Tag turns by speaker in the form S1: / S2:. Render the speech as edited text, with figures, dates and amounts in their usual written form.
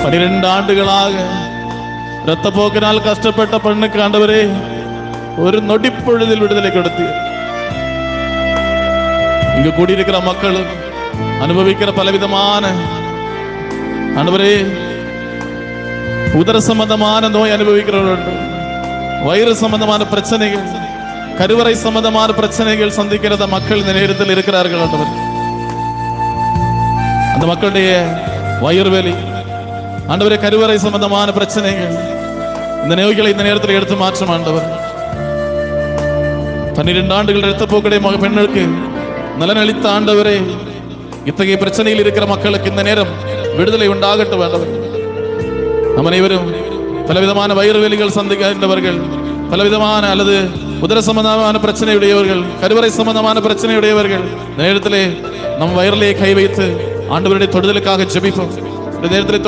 S1: 12 ஆண்டுகளாக இரத்தப்போக்கினால் கஷ்டப்பட்ட பெண்ணுக்கு ஆண்டவரே ஒரு நொடிப்பொழுதில் விடுதலை கொடுத்து இங்கு கூடியிருக்கிற மக்களும் அனுபவிக்கிற பலவிதமான ஆண்டவரே உதர சம்பந்தமான நோய் அனுபவிக்கிறவர்கள், வயிறு சம்பந்தமான பிரச்சனைகள், கருவறை சம்பந்தமான பிரச்சனைகள் சந்திக்கிறத மக்கள் இந்த நேரத்தில் இருக்கிறார்கள் ஆண்டவர். அந்த மக்களுடைய வயிறு வலி ஆண்டவரே, கருவறை சம்பந்தமான பிரச்சனைகள், இந்த நோய்களை இந்த நேரத்தில் எடுத்து மாற்றும் ஆண்டவர். 12 ஆண்டுகள் இரத்தப்போக்குடைய பெண்ணுக்கு நலனளித்த ஆண்டவரே, இத்தகைய பிரச்சனையில் இருக்கிற மக்களுக்கு இந்த நேரம் விடுதலை உண்டாகட்டும் ஆண்டவர். நம்ம அனைவரும் பலவிதமான வயிறு வலிகள் சந்திக்கின்றவர்கள், பலவிதமான அல்லது உதர சம்பந்தமான பிரச்சனையுடையவர்கள், கருவறை சம்பந்தமான பிரச்சனையுடையவர்கள், இந்த நேரத்திலே நம் வயிறிலே கை வைத்து ஆண்டவருடைய தொடுதலுக்காக ஜெபிப்போம். இந்த நேரத்திலே